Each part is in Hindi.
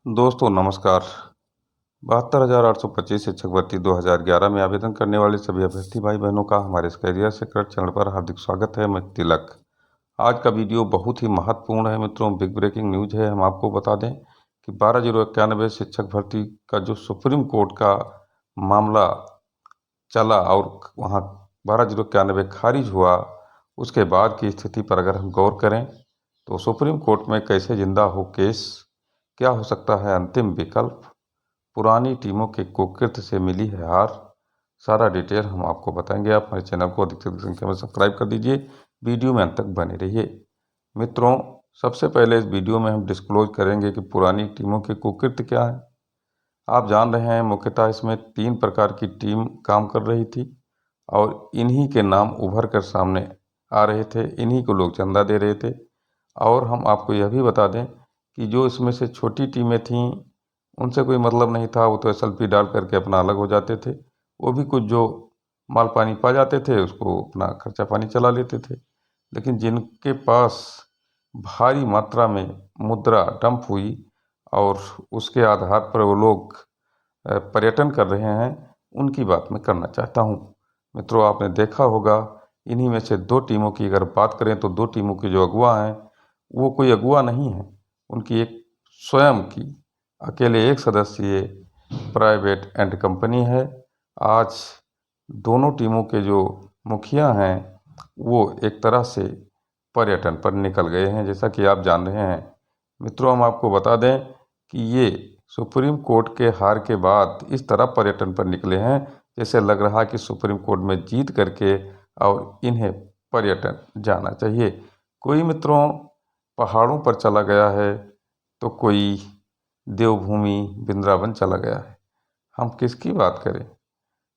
दोस्तों नमस्कार। 72,825 शिक्षक भर्ती 2011 में आवेदन करने वाले सभी अभ्यर्थी भाई बहनों का हमारे इस करियर सीक्रेट चैनल पर हार्दिक स्वागत है। मैं तिलक। आज का वीडियो बहुत ही महत्वपूर्ण है मित्रों। बिग ब्रेकिंग न्यूज है। हम आपको बता दें कि 12,091 शिक्षक भर्ती का जो सुप्रीम कोर्ट का मामला चला और वहाँ 12,091 खारिज हुआ, उसके बाद की स्थिति पर अगर हम गौर करें तो सुप्रीम कोर्ट में कैसे जिंदा हो केस, क्या हो सकता है अंतिम विकल्प, पुरानी टीमों के कुकृत्य से मिली है हार, सारा डिटेल हम आपको बताएंगे। आप हमारे चैनल को अधिक से अधिक संख्या में सब्सक्राइब कर दीजिए, वीडियो में अंत तक बने रहिए। मित्रों, सबसे पहले इस वीडियो में हम डिस्क्लोज करेंगे कि पुरानी टीमों के कुकृत्य क्या हैं। आप जान रहे हैं मुख्यतः इसमें 3 प्रकार की टीम काम कर रही थी और इन्हीं के नाम उभर कर सामने आ रहे थे, इन्हीं को लोग चंदा दे रहे थे। और हम आपको यह भी बता दें कि जो इसमें से छोटी टीमें थीं उनसे कोई मतलब नहीं था, वो तो एसएलपी डाल करके अपना अलग हो जाते थे। वो भी कुछ जो माल पानी पा जाते थे उसको अपना खर्चा पानी चला लेते थे। लेकिन जिनके पास भारी मात्रा में मुद्रा डंप हुई और उसके आधार पर वो लोग पर्यटन कर रहे हैं, उनकी बात मैं करना चाहता हूँ। मित्रों, आपने देखा होगा इन्हीं में से 2 टीमों की अगर बात करें तो 2 टीमों के जो अगुआ हैं वो कोई अगुआ नहीं है, उनकी एक स्वयं की अकेले एक सदस्यीय प्राइवेट एंड कंपनी है। आज दोनों टीमों के जो मुखिया हैं वो एक तरह से पर्यटन पर निकल गए हैं, जैसा कि आप जान रहे हैं। मित्रों, हम आपको बता दें कि ये सुप्रीम कोर्ट के हार के बाद इस तरह पर्यटन पर निकले हैं जैसे लग रहा कि सुप्रीम कोर्ट में जीत करके और इन्हें पर्यटन जाना चाहिए। कोई मित्रों पहाड़ों पर चला गया है तो कोई देवभूमि वृंदावन चला गया है। हम किसकी बात करें?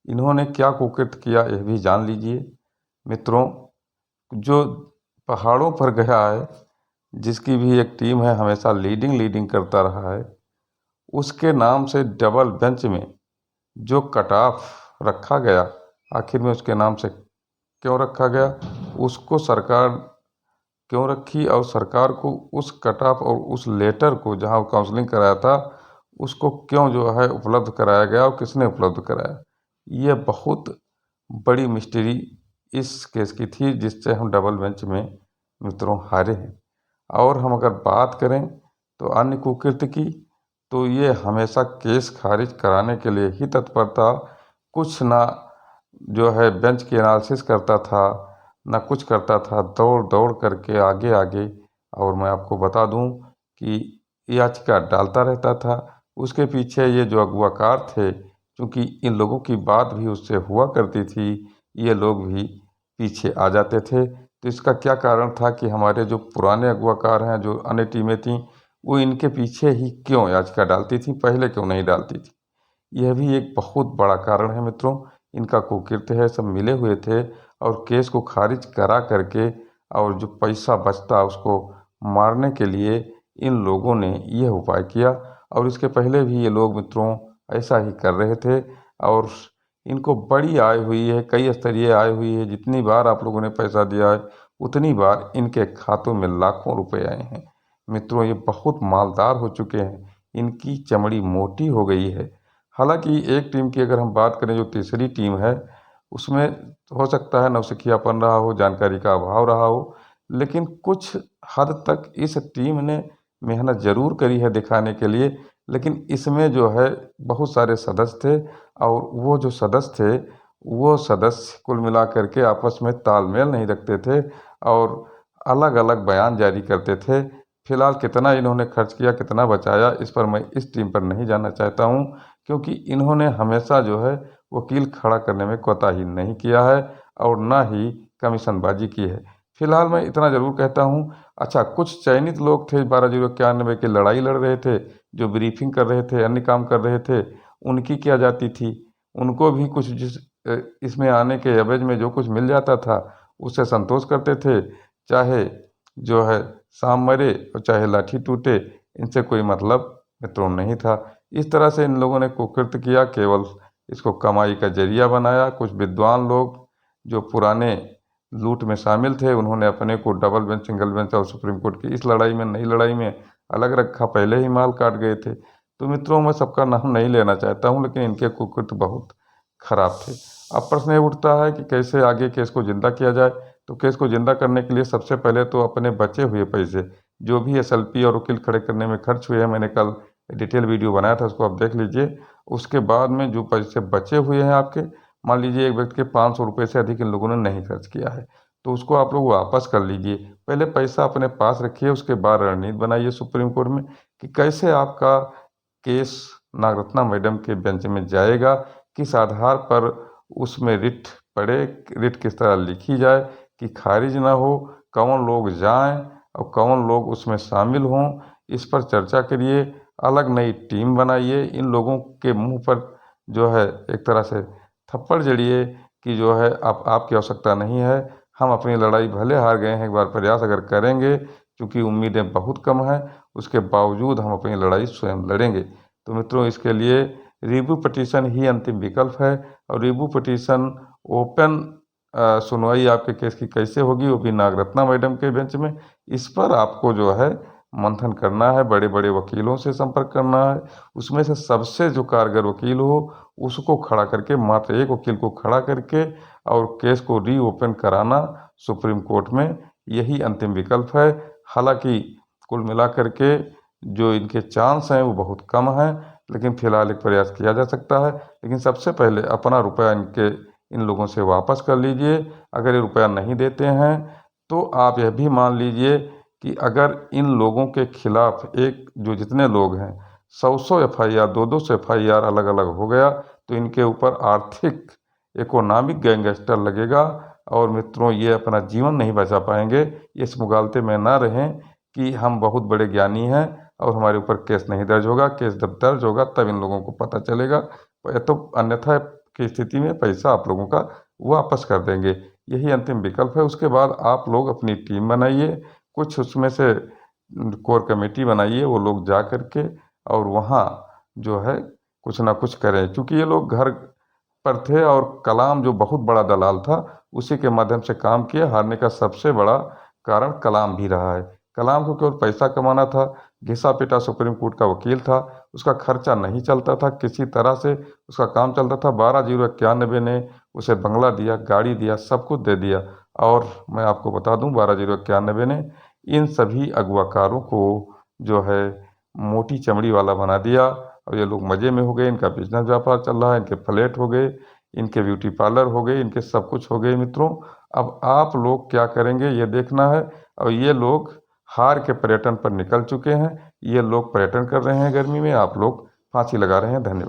इन्होंने क्या कुकृत्य किया यह भी जान लीजिए। मित्रों, जो पहाड़ों पर गया है, जिसकी भी एक टीम है, हमेशा लीडिंग करता रहा है, उसके नाम से डबल बेंच में जो कट ऑफ रखा गया, आखिर में उसके नाम से क्यों रखा गया, उसको सरकार क्यों रखी और सरकार को उस कट ऑफ और उस लेटर को जहां काउंसलिंग कराया था उसको क्यों जो है उपलब्ध कराया गया और किसने उपलब्ध कराया, ये बहुत बड़ी मिस्ट्री इस केस की थी जिससे हम डबल बेंच में मित्रों हारे हैं। और हम अगर बात करें तो अन्य कुकृत्य की, तो ये हमेशा केस खारिज कराने के लिए ही तत्पर था। कुछ ना जो है बेंच की एनालिसिस करता था, ना कुछ करता था, दौड़ दौड़ करके आगे आगे। और मैं आपको बता दूं कि याचिका डालता रहता था। उसके पीछे ये जो अगुवाकार थे, क्योंकि इन लोगों की बात भी उससे हुआ करती थी, ये लोग भी पीछे आ जाते थे। तो इसका क्या कारण था कि हमारे जो पुराने अगुवाकार हैं, जो अन्य टीमें थीं, वो इनके पीछे ही क्यों याचिका डालती थी, पहले क्यों नहीं डालती थी? यह भी एक बहुत बड़ा कारण है मित्रों। इनका कुकृत्य है, सब मिले हुए थे और केस को खारिज करा करके और जो पैसा बचता उसको मारने के लिए इन लोगों ने यह उपाय किया। और इसके पहले भी ये लोग मित्रों ऐसा ही कर रहे थे और इनको बड़ी आय हुई है, कई स्तरीय आय हुई है। जितनी बार आप लोगों ने पैसा दिया है उतनी बार इनके खातों में लाखों रुपए आए हैं। मित्रों, ये बहुत मालदार हो चुके हैं, इनकी चमड़ी मोटी हो गई है। हालांकि एक टीम की अगर हम बात करें, जो तीसरी टीम है, उसमें हो सकता है नौसिखियापन रहा हो, जानकारी का अभाव रहा हो, लेकिन कुछ हद तक इस टीम ने मेहनत ज़रूर करी है दिखाने के लिए। लेकिन इसमें जो है बहुत सारे सदस्य थे और वो जो सदस्य थे वो सदस्य कुल मिला करके आपस में तालमेल नहीं रखते थे और अलग अलग बयान जारी करते थे। फिलहाल कितना इन्होंने खर्च किया, कितना बचाया, इस पर मैं इस टीम पर नहीं जाना चाहता हूँ, क्योंकि इन्होंने हमेशा जो है वकील खड़ा करने में कोताही नहीं किया है और ना ही कमीशनबाजी की है। फिलहाल मैं इतना ज़रूर कहता हूँ। अच्छा, कुछ चयनित लोग थे 12,091 के, लड़ाई लड़ रहे थे, जो ब्रीफिंग कर रहे थे, अन्य काम कर रहे थे, उनकी क्या जाती थी? उनको भी कुछ इसमें आने के एवज में जो कुछ मिल जाता था उससे संतोष करते थे। चाहे जो है सांप मरे और चाहे लाठी टूटे, इनसे कोई मतलब मित्रों नहीं था। इस तरह से इन लोगों ने कुकृत्य किया, केवल इसको कमाई का जरिया बनाया। कुछ विद्वान लोग जो पुराने लूट में शामिल थे, उन्होंने अपने को डबल बेंच, सिंगल बेंच और सुप्रीम कोर्ट की इस लड़ाई में, नई लड़ाई में अलग रखा, पहले ही माल काट गए थे। तो मित्रों, मैं सबका नाम नहीं लेना चाहता हूँ, लेकिन इनके कुकृत्य बहुत खराब थे। अब प्रश्न ये उठता है कि कैसे आगे केस को जिंदा किया जाए। तो केस को जिंदा करने के लिए सबसे पहले तो अपने बचे हुए पैसे, जो भी एसएलपी और वकील खड़े करने में खर्च हुए हैं, मैंने कल डिटेल वीडियो बनाया था, उसको आप देख लीजिए। उसके बाद में जो पैसे बचे हुए हैं आपके, मान लीजिए एक व्यक्ति के 500 रुपये से अधिक इन लोगों ने नहीं खर्च किया है, तो उसको आप लोग वापस कर लीजिए। पहले पैसा अपने पास रखिए, उसके बाद रणनीति बनाइए सुप्रीम कोर्ट में कि कैसे आपका केस नागरत्ना मैडम के बेंच में जाएगा, किस आधार पर उसमें रिट पड़े, रिट किस तरह लिखी जाए कि खारिज ना हो, कौन लोग जाएं और कौन लोग उसमें शामिल हों, इस पर चर्चा करिए। अलग नई टीम बनाइए, इन लोगों के मुंह पर जो है एक तरह से थप्पड़ जड़िए कि जो है आपकी आवश्यकता नहीं है, हम अपनी लड़ाई भले हार गए हैं, एक बार प्रयास अगर करेंगे, क्योंकि उम्मीदें बहुत कम हैं, उसके बावजूद हम अपनी लड़ाई स्वयं लड़ेंगे। तो मित्रों, इसके लिए रिव्यू पिटीशन ही अंतिम विकल्प है। और रिव्यू पिटीशन ओपन सुनवाई आपके केस की कैसे होगी, वो भी नागरत्ना मैडम के बेंच में। इस पर आपको जो है मंथन करना है, बड़े बड़े वकीलों से संपर्क करना है, उसमें से सबसे जो कारगर वकील हो उसको खड़ा करके, मात्र एक वकील को खड़ा करके और केस को रीओपन कराना सुप्रीम कोर्ट में, यही अंतिम विकल्प है। हालांकि कुल मिलाकर के जो इनके चांस हैं वो बहुत कम हैं, लेकिन फिलहाल एक प्रयास किया जा सकता है। लेकिन सबसे पहले अपना रुपया इन लोगों से वापस कर लीजिए। अगर ये रुपया नहीं देते हैं तो आप यह भी मान लीजिए कि अगर इन लोगों के खिलाफ जो जितने लोग हैं 100 एफआईआर, 200 एफआईआर अलग अलग हो गया, तो इनके ऊपर आर्थिक इकोनॉमिक गैंगस्टर लगेगा। और मित्रों, ये अपना जीवन नहीं बचा पाएंगे। इस मुगालते में ना रहें कि हम बहुत बड़े ज्ञानी हैं और हमारे ऊपर केस नहीं दर्ज होगा। केस जब दर्ज होगा तब इन लोगों को पता चलेगा, तो अन्यथा की स्थिति में पैसा आप लोगों का वापस कर देंगे। यही अंतिम विकल्प है। उसके बाद आप लोग अपनी टीम बनाइए, कुछ उसमें से कोर कमेटी बनाइए, वो लोग जा करके और वहाँ जो है कुछ ना कुछ करें, क्योंकि ये लोग घर पर थे और कलाम जो बहुत बड़ा दलाल था उसी के माध्यम से काम किया। हारने का सबसे बड़ा कारण कलाम भी रहा है। कलाम को केवल पैसा कमाना था, घिसा पिटा सुप्रीम कोर्ट का वकील था, उसका खर्चा नहीं चलता था, किसी तरह से उसका काम चलता था। 12,091 ने उसे बंगला दिया, गाड़ी दिया, सब कुछ दे दिया। और मैं आपको बता दूं, 12,091 ने इन सभी अगवाकारों को जो है मोटी चमड़ी वाला बना दिया और ये लोग मज़े में हो गए। इनका बिजनेस व्यापार चल रहा है, इनके फ्लैट हो गए, इनके ब्यूटी पार्लर हो गए, इनके सब कुछ हो गए मित्रों। अब आप लोग क्या करेंगे ये देखना है। और ये लोग हार के पर्यटन पर निकल चुके हैं, ये लोग पर्यटन कर रहे हैं गर्मी में, आप लोग फांसी लगा रहे हैं। धन्यवाद।